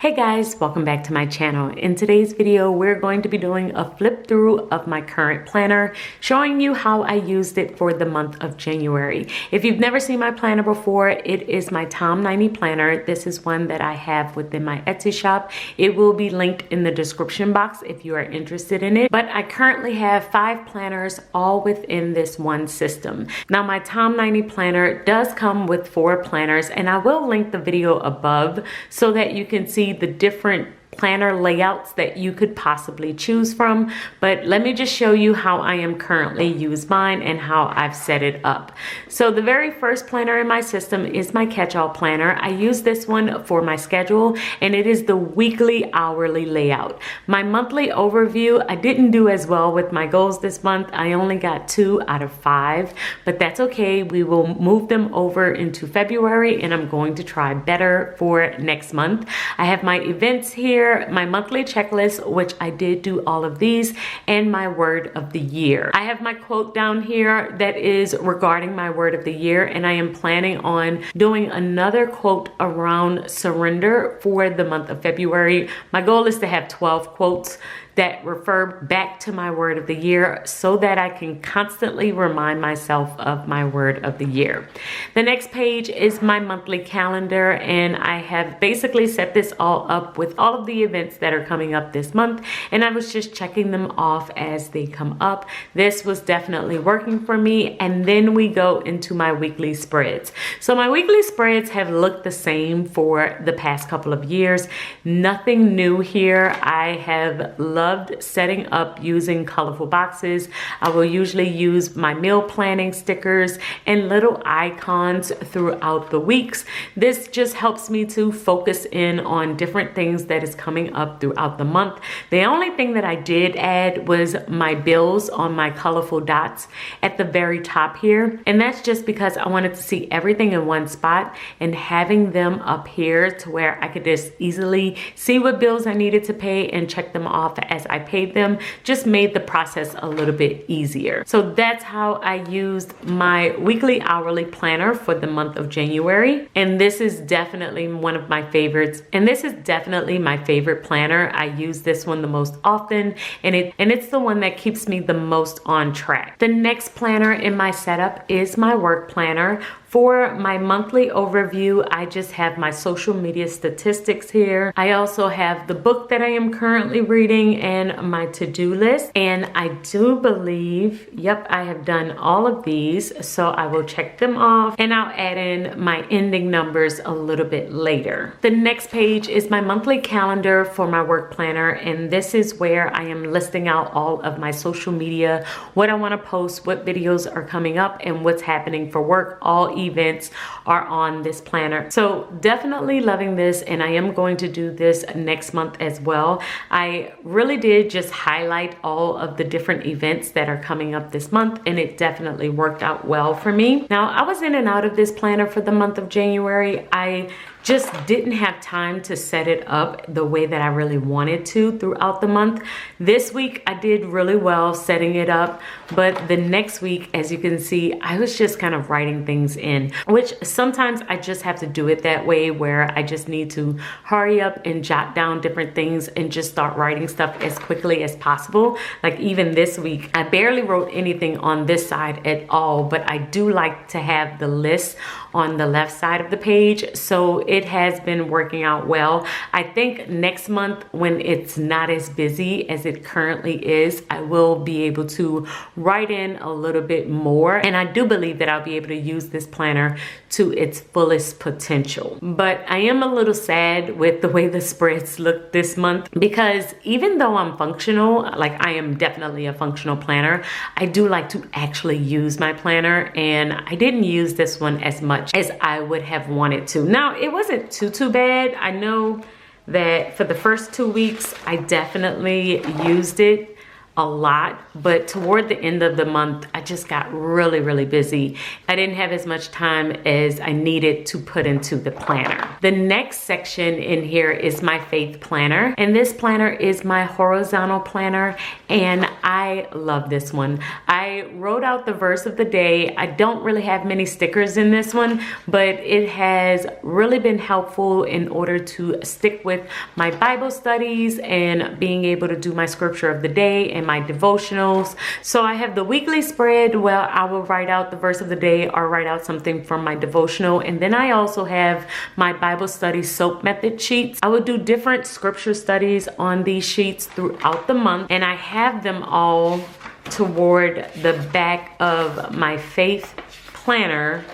Hey guys, welcome back to my channel. In today's video, we're going to be doing a flip through of my current planner, showing you how I used it for the month of January. If you've never seen my planner before, it is my Tom 90 planner. This is one that I have within my Etsy shop. It will be linked in the description box if you are interested in it. But I currently have 5 planners all within this one system. Now my Tom 90 planner does come with 4 planners, and I will link the video above so that you can see the different planner layouts that you could possibly choose from. But let me just show you how I am currently use mine and how I've set it up. So the very first planner in my system is my catch-all planner. I use this one for my schedule, and it is the weekly hourly layout. My monthly overview, I didn't do as well with my goals this month. I only got 2 out of 5, but that's okay. We will move them over into February, and I'm going to try better for next month. I have my events here, my monthly checklist, which I did do all of these, and my word of the year. I have my quote down here that is regarding my word of the year, and I am planning on doing another quote around surrender for the month of February. My goal is to have 12 quotes that refer back to my word of the year so that I can constantly remind myself of my word of the year. The next page is my monthly calendar, and I have basically set this all up with all of the events that are coming up this month, and I was just checking them off as they come up. This was definitely working for me. And then we go into my weekly spreads. So my weekly spreads have looked the same for the past couple of years. Nothing new here. I have loved setting up using colorful boxes. I will usually use my meal planning stickers and little icons throughout the weeks. This just helps me to focus in on different things that is coming up throughout the month. The only thing that I did add was my bills on my colorful dots at the very top here. And that's just because I wanted to see everything in one spot, and having them up here to where I could just easily see what bills I needed to pay and check them off as I paid them just made the process a little bit easier. So that's how I used my weekly hourly planner for the month of January. And this is definitely one of my favorites. And this is definitely my favorite planner. I use this one the most often, and it's the one that keeps me the most on track. The next planner in my setup is my work planner. For my monthly overview, I just have my social media statistics here. I also have the book that I am currently reading and my to-do list. And I do believe, yep, I have done all of these. So I will check them off, and I'll add in my ending numbers a little bit later. The next page is my monthly calendar for my work planner. And this is where I am listing out all of my social media, what I want to post, what videos are coming up, and what's happening for work. All events are on this planner. So definitely loving this, and I am going to do this next month as well. I really did just highlight all of the different events that are coming up this month, and it definitely worked out well for me. Now, I was in and out of this planner for the month of January. I just didn't have time to set it up the way that I really wanted to throughout the month. This week I did really well setting it up, but the next week, as you can see, I was just kind of writing things in, which sometimes I just have to do it that way, where I just need to hurry up and jot down different things and just start writing stuff as quickly as possible. Like even this week, I barely wrote anything on this side at all, but I do like to have the list on the left side of the page. So it has been working out well. I think next month, when it's not as busy as it currently is, I will be able to write in a little bit more. And I do believe that I'll be able to use this planner to its fullest potential. But I am a little sad with the way the spreads look this month, because even though I'm functional, like I am definitely a functional planner, I do like to actually use my planner, and I didn't use this one as much as I would have wanted to. Now, it wasn't too bad. I know that for the first 2 weeks, I definitely used it a lot, but toward the end of the month, I just got really busy. I didn't have as much time as I needed to put into the planner. The next section in here is my faith planner, and this planner is my horizontal planner, and I love this one. I wrote out the verse of the day. I don't really have many stickers in this one, but it has really been helpful in order to stick with my Bible studies and being able to do my scripture of the day and my devotionals. So I have the weekly spread where I will write out the verse of the day or write out something from my devotional. And then I also have my Bible study SOAP method sheets. I will do different scripture studies on these sheets throughout the month, and I have them all toward the back of my faith planner.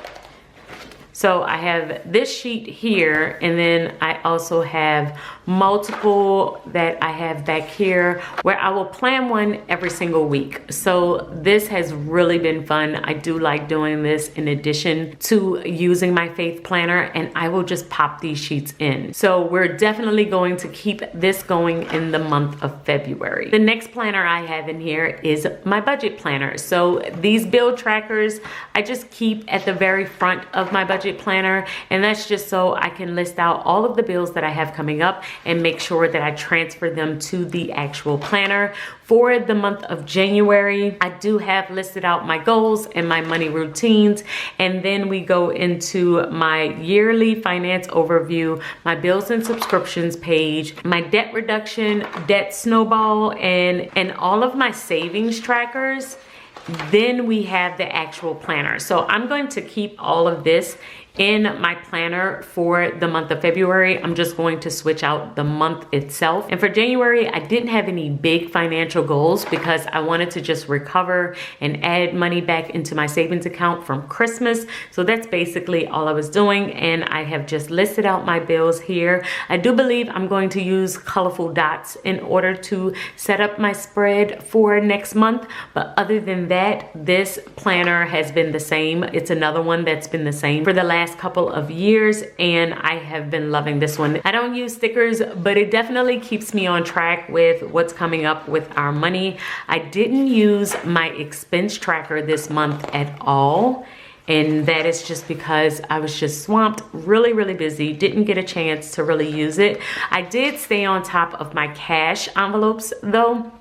So I have this sheet here, and then I also have multiple that I have back here where I will plan one every single week. So this has really been fun. I do like doing this in addition to using my faith planner, and I will just pop these sheets in. So we're definitely going to keep this going in the month of February. The next planner I have in here is my budget planner. So these bill trackers, I just keep at the very front of my budget planner, and that's just so I can list out all of the bills that I have coming up and make sure that I transfer them to the actual planner. For the month of January, I do have listed out my goals and my money routines, and then we go into my yearly finance overview, my bills and subscriptions page, my debt reduction, debt snowball, and all of my savings trackers. Then we have the actual planner. So I'm going to keep all of this in my planner for the month of February. I'm just going to switch out the month itself. And for January, I didn't have any big financial goals because I wanted to just recover and add money back into my savings account from Christmas. So that's basically all I was doing. And I have just listed out my bills here. I do believe I'm going to use colorful dots in order to set up my spread for next month. But other than that, this planner has been the same. It's another one that's been the same for the last couple of years, and I have been loving this one. I don't use stickers, but it definitely keeps me on track with what's coming up with our money. I didn't use my expense tracker this month at all, and that is just because I was just swamped, really busy, didn't get a chance to really use it. I did stay on top of my cash envelopes though.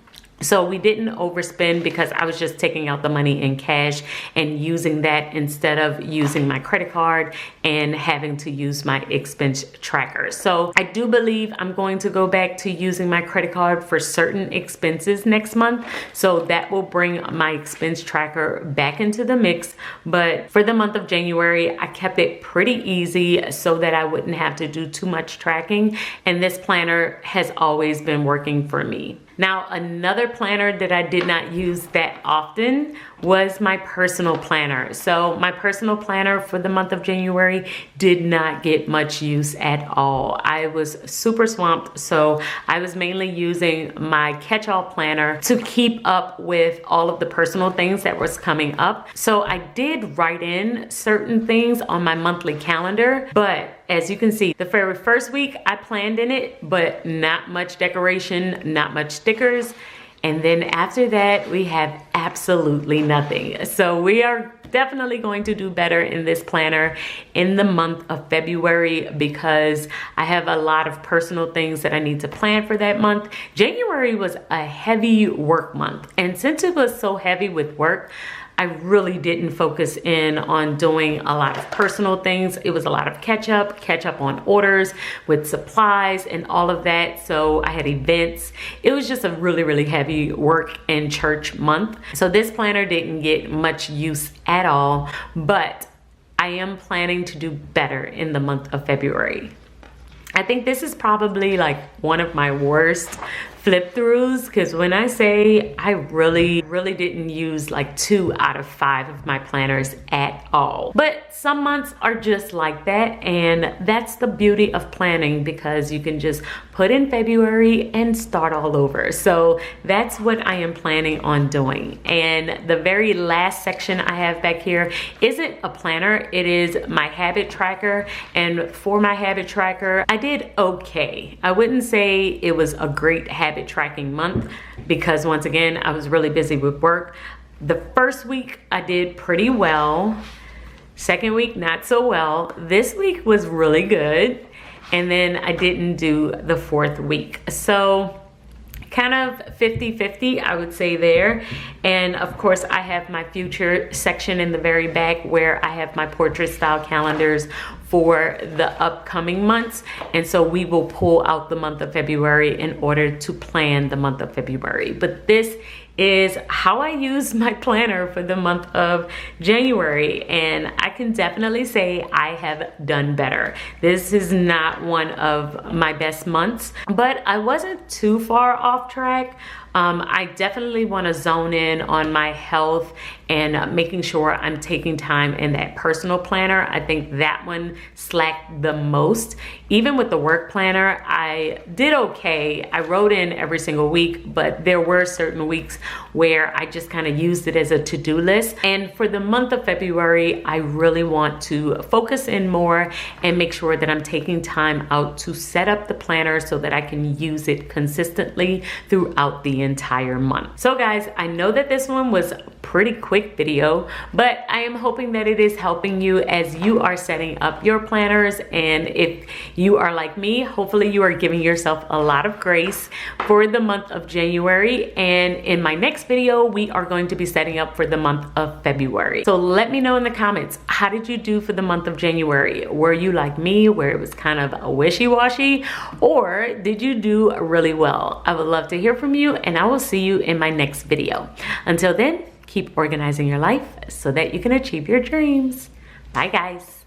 So we didn't overspend because I was just taking out the money in cash and using that instead of using my credit card and having to use my expense tracker. So I do believe I'm going to go back to using my credit card for certain expenses next month. So that will bring my expense tracker back into the mix. But for the month of January, I kept it pretty easy so that I wouldn't have to do too much tracking. And this planner has always been working for me. Now, another planner that I did not use that often was my personal planner. So my personal planner for the month of January did not get much use at all. I was super swamped, so I was mainly using my catch-all planner to keep up with all of the personal things that was coming up. So I did write in certain things on my monthly calendar, but as you can see, the very first week I planned in it, but not much decoration, not much stickers. And then after that, we have absolutely nothing. So we are definitely going to do better in this planner in the month of February because I have a lot of personal things that I need to plan for that month. January was a heavy work month. And since it was so heavy with work, I really didn't focus in on doing a lot of personal things. It was a lot of catch up on orders with supplies and all of that. So I had events. It was just a really heavy work and church month. So this planner didn't get much use at all, but I am planning to do better in the month of February. I think this is probably like one of my worst flip throughs because when I say I really didn't use like 2 out of 5 of my planners at all. But some months are just like that, and that's the beauty of planning because you can just put in February and start all over. So that's what I am planning on doing. And the very last section I have back here isn't a planner, it is my habit tracker. And for my habit tracker, I did okay. I wouldn't say it was a great habit habit tracking month because once again, I was really busy with work. The first week I did pretty well. Second week, not so well. This week was really good. And then I didn't do the fourth week. So kind of 50-50, I would say there. And of course, I have my future section in the very back where I have my portrait style calendars for the upcoming months. And so we will pull out the month of February in order to plan the month of February. But this is how I use my planner for the month of January, and I can definitely say I have done better. This is not one of my best months, but I wasn't too far off track. I definitely want to zone in on my health and making sure I'm taking time in that personal planner. I think that one slacked the most. Even with the work planner, I did okay. I wrote in every single week, but there were certain weeks where I just kind of used it as a to-do list. And for the month of February, I really want to focus in more and make sure that I'm taking time out to set up the planner so that I can use it consistently throughout the entire month. So guys, I know that this one was a pretty quick video, but I am hoping that it is helping you as you are setting up your planners. And if you are like me, hopefully you are giving yourself a lot of grace for the month of January. And in my next video, we are going to be setting up for the month of February. So let me know in the comments, how did you do for the month of January? Were you like me, where it was kind of a wishy-washy, or did you do really well? I would love to hear from you, and I will see you in my next video. Until then, keep organizing your life so that you can achieve your dreams. Bye guys.